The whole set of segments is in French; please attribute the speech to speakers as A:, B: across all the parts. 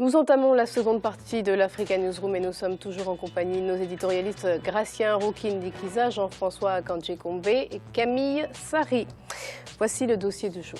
A: Nous entamons la seconde partie de l'Africa Newsroom et nous sommes toujours en compagnie de nos éditorialistes Gratien Rokinde-Dikiza, Jean-François Kandji-Kombe et Camille Sari. Voici le dossier du jour.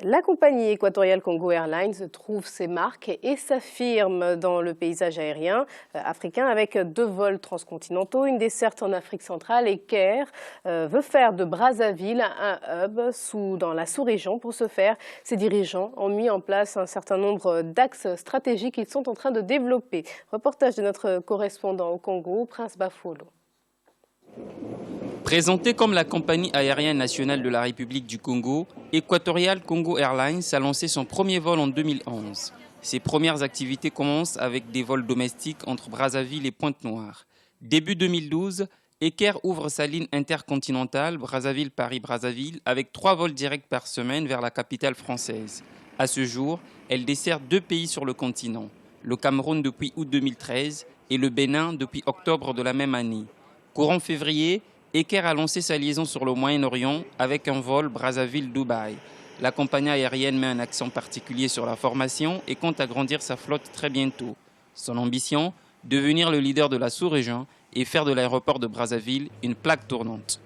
A: La compagnie équatoriale Congo Airlines trouve ses marques et s'affirme dans le paysage aérien africain avec 2 vols transcontinentaux, une desserte en Afrique centrale et Caire veut faire de Brazzaville un hub dans la sous-région. Pour ce faire, ses dirigeants ont mis en place un certain nombre d'axes stratégiques qu'ils sont en train de développer. Reportage de notre correspondant au Congo, Prince Bafolo.
B: Présentée comme la compagnie aérienne nationale de la République du Congo, Equatorial Congo Airlines a lancé son premier vol en 2011. Ses premières activités commencent avec des vols domestiques entre Brazzaville et Pointe-Noire. Début 2012, Equair ouvre sa ligne intercontinentale Brazzaville-Paris-Brazzaville avec 3 vols directs par semaine vers la capitale française. À ce jour, elle dessert 2 pays sur le continent, le Cameroun depuis août 2013 et le Bénin depuis octobre de la même année. Courant février, Equair a lancé sa liaison sur le Moyen-Orient avec un vol Brazzaville-Dubaï. La compagnie aérienne met un accent particulier sur la formation et compte agrandir sa flotte très bientôt. Son ambition, devenir le leader de la sous-région et faire de l'aéroport de Brazzaville une plaque tournante.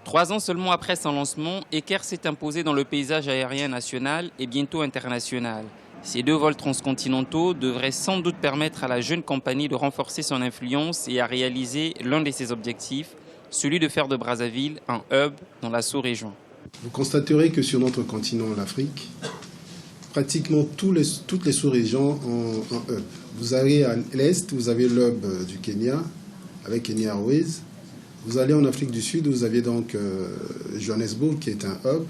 B: 3 ans seulement après son lancement, Equair s'est imposé dans le paysage aérien national et bientôt international. Ces 2 vols transcontinentaux devraient sans doute permettre à la jeune compagnie de renforcer son influence et à réaliser l'un de ses objectifs, celui de faire de Brazzaville un hub dans la sous-région.
C: Vous constaterez que sur notre continent, l'Afrique, pratiquement toutes les sous-régions ont un hub. Vous allez à l'est, vous avez l'hub du Kenya, avec Kenya Airways. Vous allez en Afrique du Sud, vous avez donc Johannesburg qui est un hub.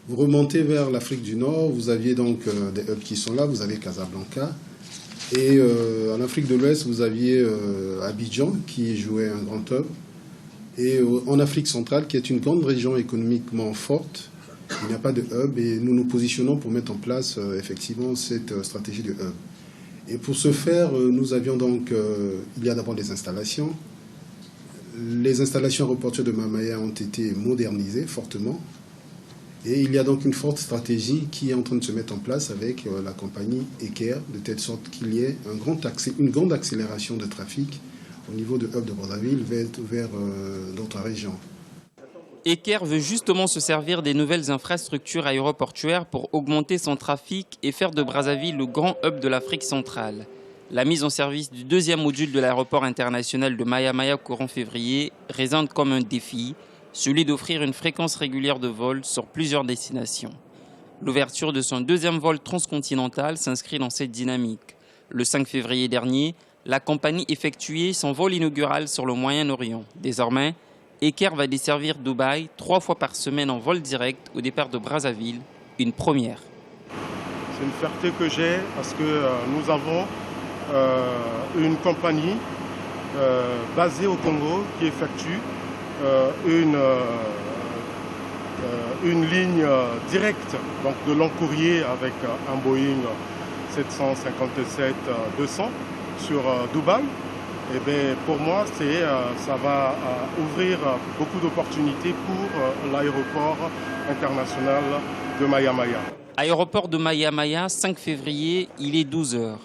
C: Vous remontez vers l'Afrique du Nord, vous aviez donc des hubs qui sont là, vous avez Casablanca. Et en Afrique de l'Ouest, vous aviez Abidjan qui jouait un grand hub. Et en Afrique centrale, qui est une grande région économiquement forte, il n'y a pas de hub et nous nous positionnons pour mettre en place effectivement cette stratégie de hub. Et pour ce faire, nous avions donc, il y a d'abord des installations. Les installations aéroportuaires de Mamaya ont été modernisées fortement. Et il y a donc une forte stratégie qui est en train de se mettre en place avec la compagnie Equair, de telle sorte qu'il y ait une grande accélération de trafic au niveau de hub de Brazzaville vers d'autres régions.
B: Equair veut justement se servir des nouvelles infrastructures aéroportuaires pour augmenter son trafic et faire de Brazzaville le grand hub de l'Afrique centrale. La mise en service du 2e module de l'aéroport international de Maya-Maya courant février présente comme un défi, celui d'offrir une fréquence régulière de vol sur plusieurs destinations. L'ouverture de son 2e vol transcontinental s'inscrit dans cette dynamique. Le 5 février dernier, la compagnie effectuait son vol inaugural sur le Moyen-Orient. Désormais, Equair va desservir Dubaï 3 fois par semaine en vol direct au départ de Brazzaville, une première.
D: C'est une fierté que j'ai parce que nous avons une compagnie basée au Congo qui effectue une ligne directe donc de long courrier avec un Boeing 757-200 sur Dubaï. Et bien, pour moi, ça va ouvrir beaucoup d'opportunités pour l'aéroport international de Maya-Maya.
B: Aéroport de Maya-Maya, 5 février, il est 12 h.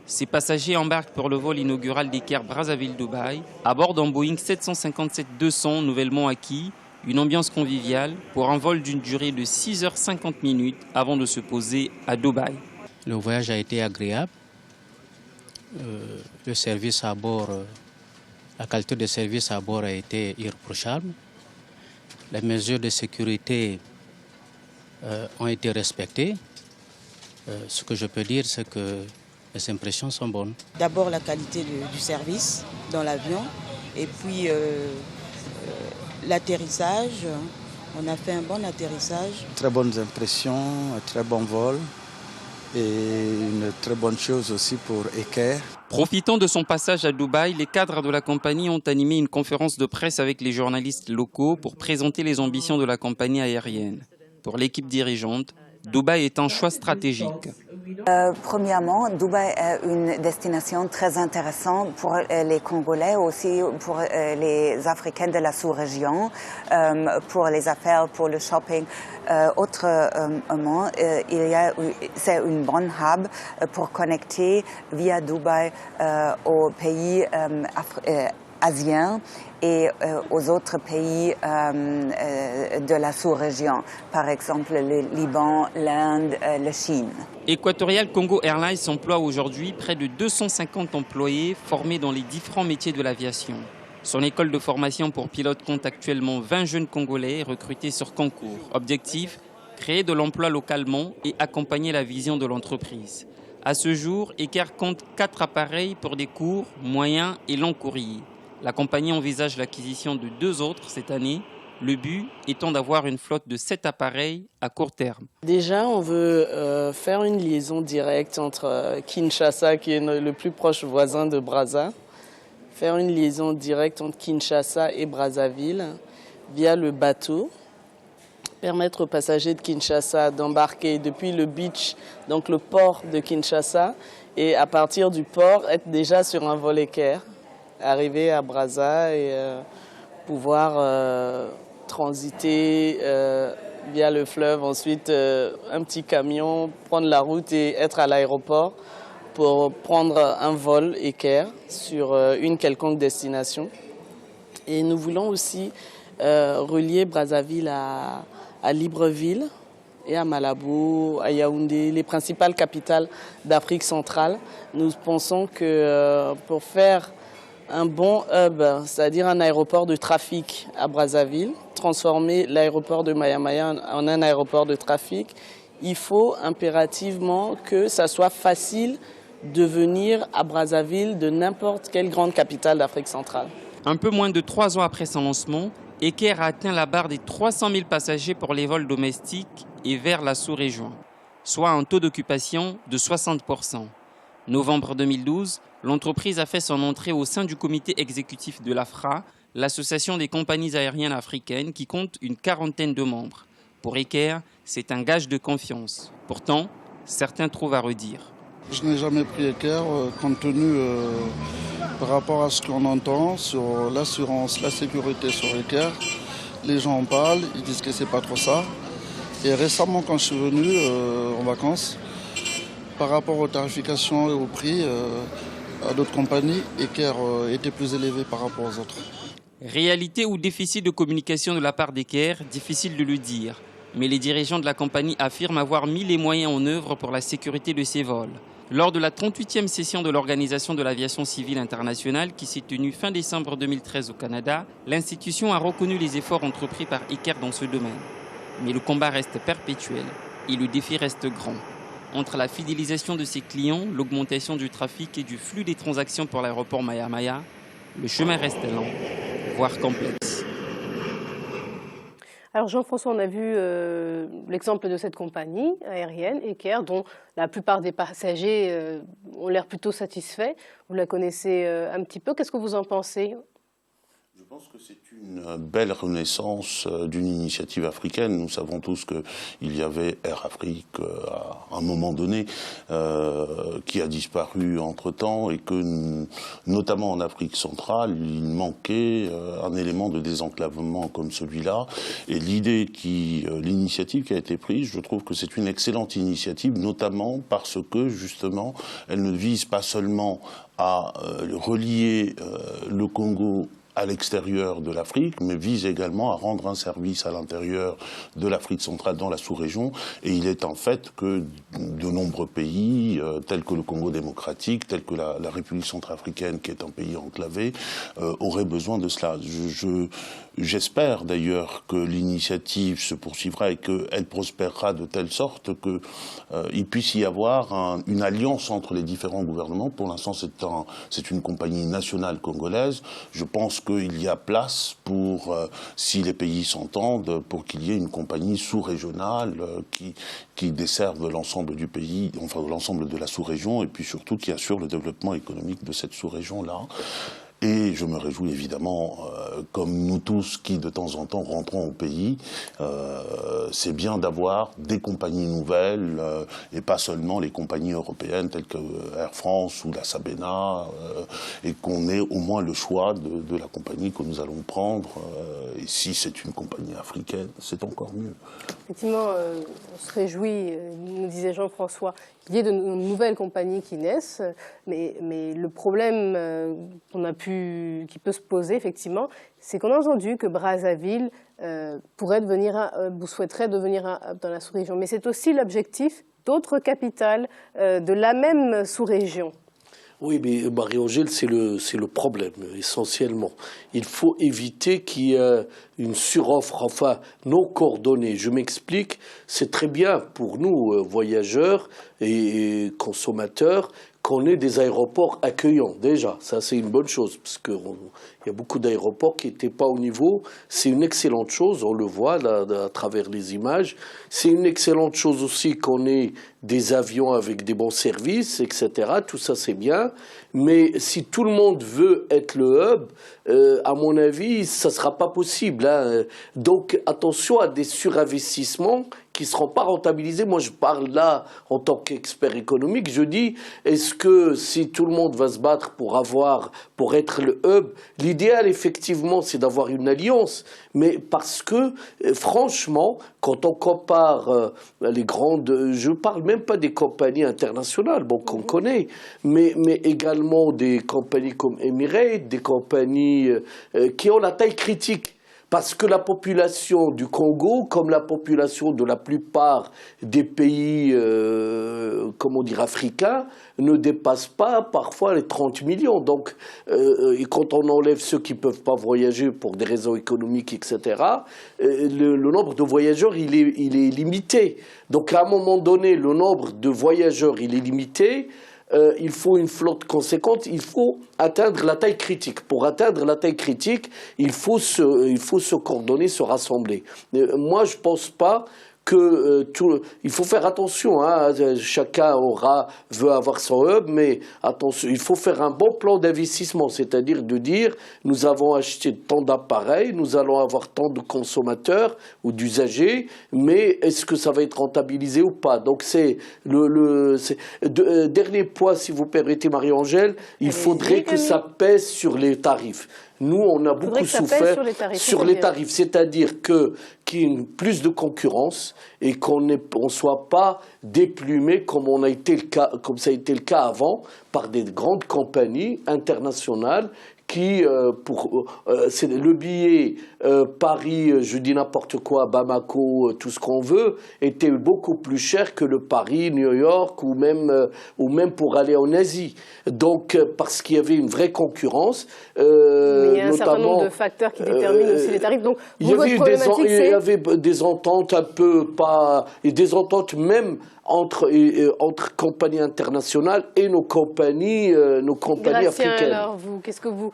B: Ces passagers embarquent pour le vol inaugural d'Equair Brazzaville-Dubaï à bord d'un Boeing 757-200 nouvellement acquis, une ambiance conviviale pour un vol d'une durée de 6 h 50 avant de se poser à Dubaï.
E: Le voyage a été agréable. Le service à bord, la qualité de service à bord a été irréprochable. Les mesures de sécurité ont été respectées. Ce que je peux dire, c'est que les impressions sont bonnes.
F: D'abord la qualité du service dans l'avion et puis l'atterrissage. On a fait un bon atterrissage.
G: Très bonnes impressions, un très bon vol. Et une très bonne chose aussi pour Equair.
B: Profitant de son passage à Dubaï, les cadres de la compagnie ont animé une conférence de presse avec les journalistes locaux pour présenter les ambitions de la compagnie aérienne. Pour l'équipe dirigeante, Dubaï est un choix stratégique.
H: Premièrement, Dubaï est une destination très intéressante pour les Congolais, aussi pour les Africains de la sous-région, pour les affaires, pour le shopping. Autrement, c'est une bonne hub pour connecter via Dubaï aux pays asiens et aux autres pays de la sous-région, par exemple le Liban, l'Inde, la Chine.
B: Equatorial Congo Airlines emploie aujourd'hui près de 250 employés formés dans les différents métiers de l'aviation. Son école de formation pour pilotes compte actuellement 20 jeunes Congolais recrutés sur concours. Objectif, créer de l'emploi localement et accompagner la vision de l'entreprise. À ce jour, Eker compte 4 appareils pour des courts, moyens et longs courriers. La compagnie envisage l'acquisition de 2 autres cette année, le but étant d'avoir une flotte de 7 appareils à court terme.
I: Déjà, on veut faire une liaison directe entre Kinshasa, qui est le plus proche voisin de Brazza, faire une liaison directe entre Kinshasa et Brazzaville via le bateau, permettre aux passagers de Kinshasa d'embarquer depuis le beach, donc le port de Kinshasa, et à partir du port, être déjà sur un vol Eker, arriver à Brazza et pouvoir transiter via le fleuve, ensuite un petit camion, prendre la route et être à l'aéroport pour prendre un vol Eker sur une quelconque destination. Et nous voulons aussi relier Brazzaville à Libreville et à Malabo, à Yaoundé, les principales capitales d'Afrique centrale. Nous pensons que pour faire un bon hub, c'est-à-dire un aéroport de trafic à Brazzaville, transformer l'aéroport de Maya-Maya en un aéroport de trafic, il faut impérativement que ça soit facile de venir à Brazzaville de n'importe quelle grande capitale d'Afrique centrale.
B: Un peu moins de 3 ans après son lancement, Eker a atteint la barre des 300 000 passagers pour les vols domestiques et vers la sous-région, soit un taux d'occupation de 60%. Novembre 2012, l'entreprise a fait son entrée au sein du comité exécutif de l'AFRA, l'association des compagnies aériennes africaines qui compte une 40aine de membres. Pour Eker, c'est un gage de confiance. Pourtant, certains trouvent à redire.
J: Je n'ai jamais pris Eker compte tenu par rapport à ce qu'on entend sur l'assurance, la sécurité sur Eker. Les gens en parlent, ils disent que c'est pas trop ça. Et récemment, quand je suis venu en vacances, par rapport aux tarifications et aux prix à d'autres compagnies, Eker était plus élevé par rapport aux autres.
B: Réalité ou déficit de communication de la part d'Eker, difficile de le dire. Mais les dirigeants de la compagnie affirment avoir mis les moyens en œuvre pour la sécurité de ses vols. Lors de la 38e session de l'Organisation de l'aviation civile internationale qui s'est tenue fin décembre 2013 au Canada, l'institution a reconnu les efforts entrepris par Eker dans ce domaine. Mais le combat reste perpétuel et le défi reste grand. Entre la fidélisation de ses clients, l'augmentation du trafic et du flux des transactions pour l'aéroport Maya-Maya, le chemin reste lent, voire complexe.
A: Alors Jean-François, on a vu l'exemple de cette compagnie aérienne, Eker, dont la plupart des passagers ont l'air plutôt satisfaits. Vous la connaissez un petit peu. Qu'est-ce que vous en pensez ?
K: Je pense que c'est une belle renaissance d'une initiative africaine. Nous savons tous qu'il y avait Air Afrique à un moment donné qui a disparu entre-temps et que, notamment en Afrique centrale, il manquait un élément de désenclavement comme celui-là. Et l'initiative qui a été prise, je trouve que c'est une excellente initiative, notamment parce que, justement, elle ne vise pas seulement à relier le Congo à l'extérieur de l'Afrique, mais vise également à rendre un service à l'intérieur de l'Afrique centrale dans la sous-région. Et il est en fait que de nombreux pays, tels que le Congo démocratique, tels que la République centrafricaine, qui est un pays enclavé, auraient besoin de cela. J'espère d'ailleurs que l'initiative se poursuivra et qu'elle prospérera de telle sorte qu'il puisse y avoir une alliance entre les différents gouvernements. Pour l'instant, c'est une compagnie nationale congolaise. Je pense qu'il y a place pour, si les pays s'entendent, pour qu'il y ait une compagnie sous-régionale qui desserve l'ensemble du pays, enfin l'ensemble de la sous-région, et puis surtout qui assure le développement économique de cette sous-région-là. Et je me réjouis évidemment, comme nous tous qui de temps en temps rentrons au pays, c'est bien d'avoir des compagnies nouvelles et pas seulement les compagnies européennes telles que Air France ou la Sabena, et qu'on ait au moins le choix de la compagnie que nous allons prendre. Et si c'est une compagnie africaine, c'est encore mieux.
A: Effectivement, on se réjouit, nous disait Jean-François, qu'il y ait de nouvelles compagnies qui naissent, mais le problème qui peut se poser, effectivement, c'est qu'on a entendu que Brazzaville souhaiterait devenir un hub dans la sous-région. Mais c'est aussi l'objectif d'autres capitales de la même sous-région.
L: Oui, mais Marie-Angèle, c'est le problème, essentiellement. Il faut éviter qu'il y ait une suroffre, enfin, non coordonnée. Je m'explique, c'est très bien pour nous, voyageurs et consommateurs, qu'on ait des aéroports accueillants, déjà. Ça, c'est une bonne chose, parce qu'il y a beaucoup d'aéroports qui n'étaient pas au niveau. C'est une excellente chose, on le voit là, à travers les images. C'est une excellente chose aussi qu'on ait des avions avec des bons services, etc. Tout ça, c'est bien. Mais si tout le monde veut être le hub, à mon avis, ça ne sera pas possible, hein. Donc, attention à des surinvestissements qui ne seront pas rentabilisés. Moi, je parle là en tant qu'expert économique. Je dis, est-ce que si tout le monde va se battre pour être le hub, l'idéal, effectivement, c'est d'avoir une alliance. Mais parce que, franchement, quand on compare les grandes... Je ne parle même pas des compagnies internationales, bon, qu'on connaît, mais également des compagnies comme Emirates, des compagnies qui ont la taille critique. Parce que la population du Congo, comme la population de la plupart des pays, africains, ne dépasse pas parfois les 30 millions. Donc, et quand on enlève ceux qui ne peuvent pas voyager pour des raisons économiques, etc., le nombre de voyageurs, il est limité. Donc, à un moment donné, le nombre de voyageurs, il est limité. Il faut une flotte conséquente, il faut atteindre la taille critique. Pour atteindre la taille critique, il faut se coordonner, se rassembler. Moi, je ne pense pas que il faut faire attention, hein, chacun veut avoir son hub, mais attention, il faut faire un bon plan d'investissement, c'est-à-dire de dire nous avons acheté tant d'appareils, nous allons avoir tant de consommateurs ou d'usagers, mais est-ce que ça va être rentabilisé ou pas? Donc c'est dernier point, si vous permettez, Marie-Angèle, il faudrait que ça pèse sur les tarifs. Nous, on a beaucoup souffert sur les tarifs, c'est-à-dire qu'il y ait plus de concurrence et qu'on ne soit pas déplumé comme ça a été le cas avant par des grandes compagnies internationales qui, c'est le billet Paris, je dis n'importe quoi, Bamako, tout ce qu'on veut, était beaucoup plus cher que le Paris, New York ou même pour aller en Asie. Donc, parce qu'il y avait une vraie concurrence.
A: Mais il y a un certain nombre de facteurs qui déterminent aussi les tarifs. Donc,
L: il y avait des ententes un peu et des ententes même entre compagnies internationales et nos compagnies africaines.
A: Alors, qu'est-ce que vous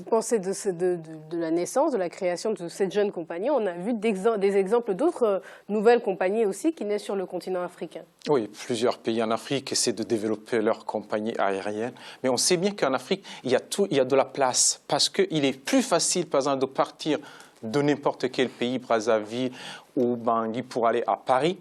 A: pensez de la naissance, de la création de cette jeune compagnie? On a vu des exemples d'autres nouvelles compagnies aussi qui naissent sur le continent africain.
M: Oui, plusieurs pays en Afrique essaient de développer leurs compagnies aériennes. Mais on sait bien qu'en Afrique, il y a de la place. Parce qu'il est plus facile, par exemple, de partir de n'importe quel pays, Brazzaville ou Bangui, pour aller à Paris,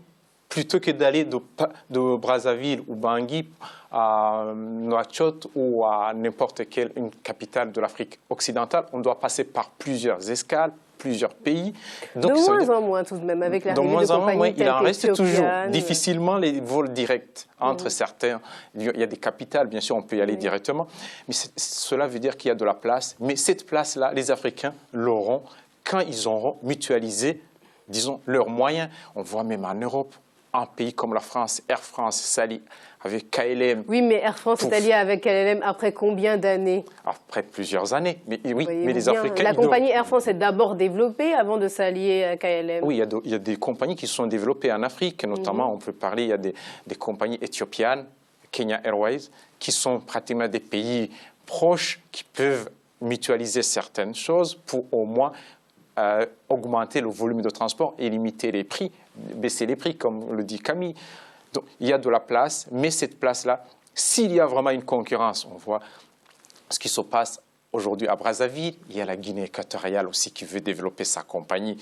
M: plutôt que d'aller de Brazzaville ou Bangui à Nouakchott ou à n'importe quelle une capitale de l'Afrique occidentale. On doit passer par plusieurs escales, plusieurs pays. Donc,
A: de moins en moins tout de même, avec l'arrivée de compagnies telles
M: il en reste toujours
A: Ethiopian.
M: difficilement les vols directs entre certains. Il y a des capitales, bien sûr, on peut y aller directement. Mais cela veut dire qu'il y a de la place. Mais cette place-là, les Africains l'auront quand ils auront mutualisé, disons, leurs moyens. On voit même en Europe, un pays comme la France, Air France s'allie avec KLM.
A: Oui, mais Air France est alliée avec KLM après combien d'années?
M: Après plusieurs années. Mais oui, mais les Africains...
A: La compagnie Air France est d'abord développée avant de s'allier à KLM.
M: Oui, il y a des compagnies qui sont développées en Afrique, notamment, on peut parler, il y a des compagnies éthiopiennes, Kenya Airways, qui sont pratiquement des pays proches, qui peuvent mutualiser certaines choses pour au moins augmenter le volume de transport et limiter les prix, baisser les prix, comme le dit Camille. Donc, il y a de la place, mais cette place-là, s'il y a vraiment une concurrence, on voit ce qui se passe aujourd'hui à Brazzaville. Il y a la Guinée équatoriale aussi qui veut développer sa compagnie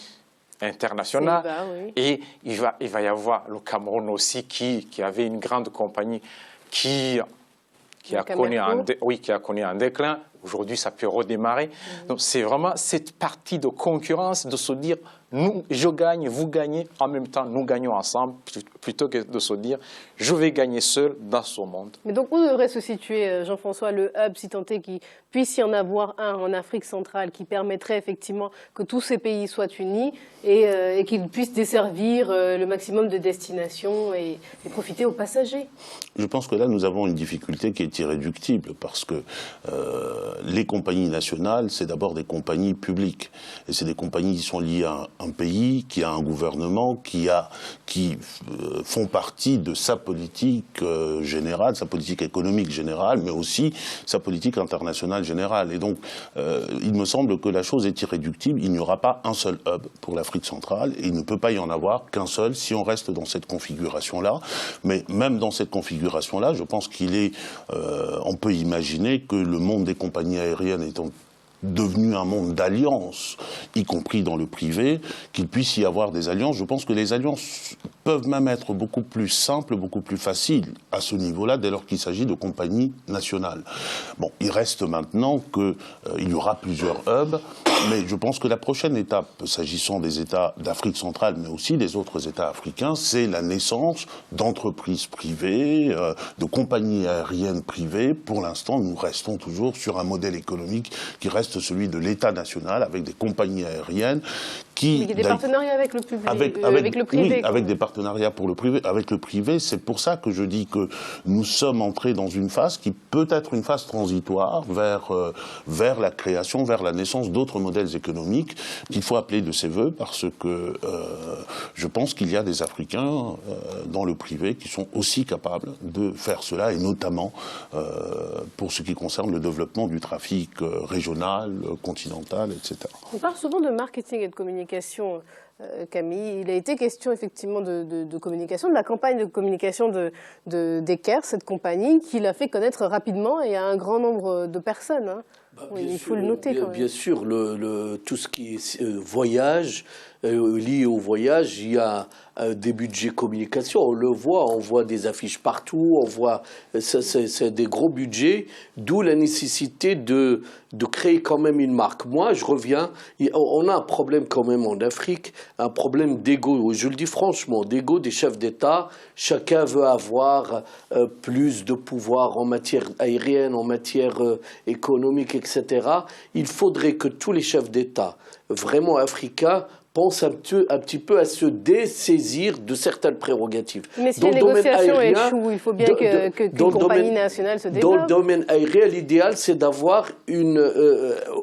M: internationale.
A: Oui.
M: Et il va y avoir le Cameroun aussi qui avait une grande compagnie qui a connu un déclin. Aujourd'hui, ça peut redémarrer. Donc, c'est vraiment cette partie de concurrence, de se dire, je gagne, vous gagnez, en même temps, nous gagnons ensemble, plutôt que de se dire, je vais gagner seul dans ce monde.
A: Mais donc, où devrait se situer, Jean-François, le hub, si tant est qu'il puisse y en avoir un en Afrique centrale, qui permettrait effectivement que tous ces pays soient unis et qu'ils puissent desservir le maximum de destinations et profiter aux passagers?
K: Je pense que là, nous avons une difficulté qui est irréductible, parce que les compagnies nationales, c'est d'abord des compagnies publiques. Et c'est des compagnies qui sont liées à un pays, qui a un gouvernement, qui font partie de sa politique générale, sa politique économique générale, mais aussi sa politique internationale générale. Et donc, il me semble que la chose est irréductible. Il n'y aura pas un seul hub pour l'Afrique centrale, et il ne peut pas y en avoir qu'un seul si on reste dans cette configuration-là. Mais même dans cette configuration-là, je pense on peut imaginer que le monde des compagnies aériennes étant devenu un monde d'alliances, y compris dans le privé, qu'il puisse y avoir des alliances. Je pense que les alliances peuvent même être beaucoup plus simples, beaucoup plus faciles à ce niveau-là, dès lors qu'il s'agit de compagnies nationales. Bon, il reste maintenant qu'il y aura plusieurs hubs, mais je pense que la prochaine étape, s'agissant des États d'Afrique centrale, mais aussi des autres États africains, c'est la naissance d'entreprises privées, de compagnies aériennes privées. Pour l'instant, nous restons toujours sur un modèle économique qui reste celui de l'État national, avec des compagnies aériennes qui...
A: Il y a des partenariats avec le public, avec le privé.
K: Oui, avec des partenariats pour le privé. Avec le privé, c'est pour ça que je dis que nous sommes entrés dans une phase qui peut être une phase transitoire vers la création, vers la naissance d'autres modèles économiques qu'il faut appeler de ses voeux, parce que je pense qu'il y a des Africains dans le privé qui sont aussi capables de faire cela, et notamment pour ce qui concerne le développement du trafic régional, continental, etc.
A: On parle souvent de marketing et de communication, Camille. Il a été question effectivement de communication, de la campagne de communication d'Eker, cette compagnie qui l'a fait connaître rapidement et à un grand nombre de personnes. Hein. Oui, il faut le noter quand même.
L: Bien sûr, tout ce qui est voyage, lié au voyage, il y a des budgets communication, on le voit, on voit des affiches partout, on voit, c'est des gros budgets, d'où la nécessité de créer quand même une marque. Moi, je reviens, on a un problème quand même en Afrique, un problème d'ego, je le dis franchement, d'ego des chefs d'État. Chacun veut avoir plus de pouvoir en matière aérienne, en matière économique, etc. Il faudrait que tous les chefs d'État, vraiment africains, pense un petit peu à se dessaisir de certaines prérogatives.
A: Mais si les négociations échouent, il faut bien qu'une compagnie nationale se développe.
L: Dans le domaine aérien, l'idéal, c'est d'avoir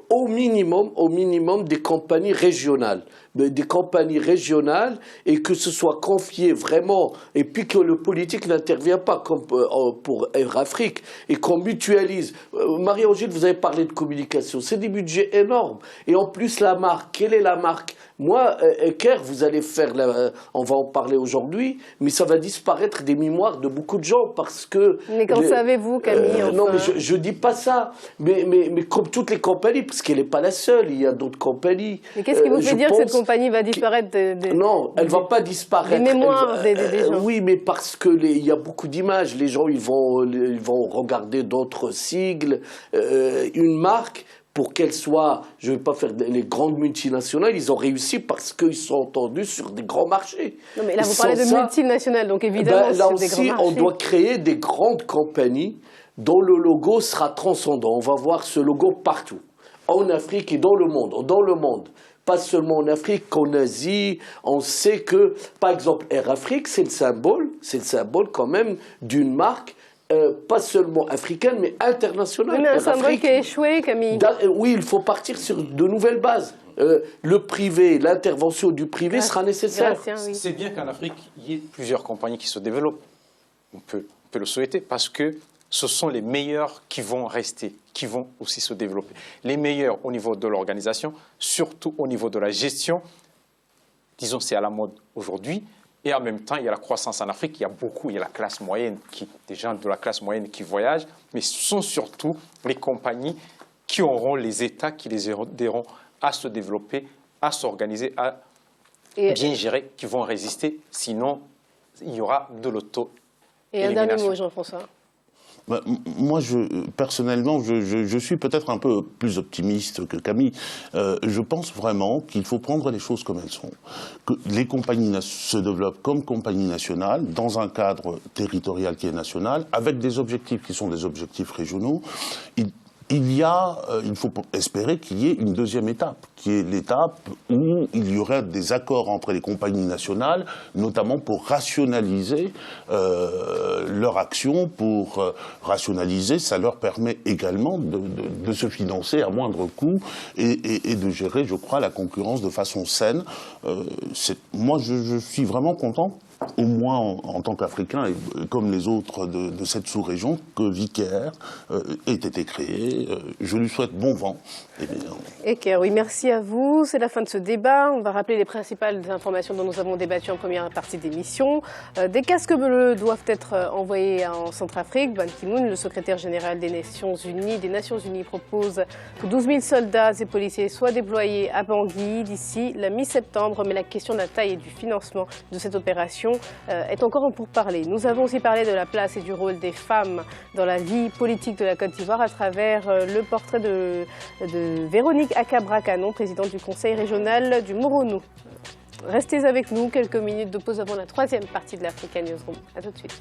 L: au minimum des compagnies régionales. Des compagnies régionales, et que ce soit confié vraiment, et puis que le politique n'intervient pas comme pour Air Afrique, et qu'on mutualise. Marie-Angèle, vous avez parlé de communication, c'est des budgets énormes. Et en plus, la marque, quelle est la marque ? Moi, Eker, vous allez faire, on va en parler aujourd'hui, mais ça va disparaître des mémoires de beaucoup de gens, parce que...
A: Mais qu'en savez-vous, Camille, enfin...
L: Non, mais je dis pas ça, mais comme toutes les compagnies, parce qu'elle n'est pas la seule, il y a d'autres compagnies.
A: Mais qu'est-ce qui vous fait dire que cette compagnie va disparaître
L: Non, elle ne va pas disparaître.
A: Les mémoires des gens.
L: Oui, mais parce qu'il y a beaucoup d'images, les gens ils vont regarder d'autres sigles, une marque... Pour qu'elle soit, je ne vais pas faire les grandes multinationales, ils ont réussi parce qu'ils sont entendus sur des grands marchés.
A: Non, mais là, vous parlez de multinationales, donc évidemment,
L: là
A: sur
L: aussi,
A: des grands marchés.
L: on doit créer des grandes compagnies dont le logo sera transcendant. On va voir ce logo partout, en Afrique et dans le monde. Dans le monde. Pas seulement en Afrique, qu'en Asie. On sait que, par exemple, Air Afrique, c'est le symbole quand même d'une marque. Pas seulement africaine, mais internationale.
A: Oui, mais un symbole qui a échoué, Camille.
L: Oui, il faut partir sur de nouvelles bases. Le privé, l'intervention du privé sera nécessaire.
M: Oui. C'est bien qu'en Afrique, il y ait plusieurs compagnies qui se développent. On peut le souhaiter, parce que ce sont les meilleurs qui vont rester, qui vont aussi se développer. Les meilleurs au niveau de l'organisation, surtout au niveau de la gestion. Disons, c'est à la mode aujourd'hui. Et en même temps, il y a la croissance en Afrique, il y a la classe moyenne, des gens de la classe moyenne qui voyagent, mais ce sont surtout les compagnies qui auront les États qui les aideront à se développer, à s'organiser, à bien gérer, qui vont résister. Sinon, il y aura de l'auto-élimination.
A: Et un dernier mot, Jean-François.
K: Moi, personnellement, je suis peut-être un peu plus optimiste que Camille. Je pense vraiment qu'il faut prendre les choses comme elles sont. Que les compagnies se développent comme compagnies nationales, dans un cadre territorial qui est national, avec des objectifs qui sont des objectifs régionaux. Il faut espérer qu'il y ait une deuxième étape, qui est l'étape où il y aurait des accords entre les compagnies nationales, notamment pour rationaliser leur action, pour rationaliser, ça leur permet également de se financer à moindre coût et de gérer, je crois, la concurrence de façon saine. Moi, je suis vraiment content, au moins en tant qu'Africain, et comme les autres de cette sous-région, que Vicaire ait été créé. Je lui souhaite bon vent.
A: Eker, oui, merci à vous. C'est la fin de ce débat. On va rappeler les principales informations dont nous avons débattu en première partie d'émission. Des casques bleus doivent être envoyés en Centrafrique. Ban Ki-moon, le secrétaire général des Nations Unies, propose que 12 000 soldats et policiers soient déployés à Bangui d'ici la mi-septembre. Mais la question de la taille et du financement de cette opération est encore en pourparlers. Nous avons aussi parlé de la place et du rôle des femmes dans la vie politique de la Côte d'Ivoire à travers le portrait de Véronique Akabra-Canon, présidente du conseil régional du Moronou. Restez avec nous, quelques minutes de pause avant la troisième partie de l'Africa Newsroom. A tout de suite.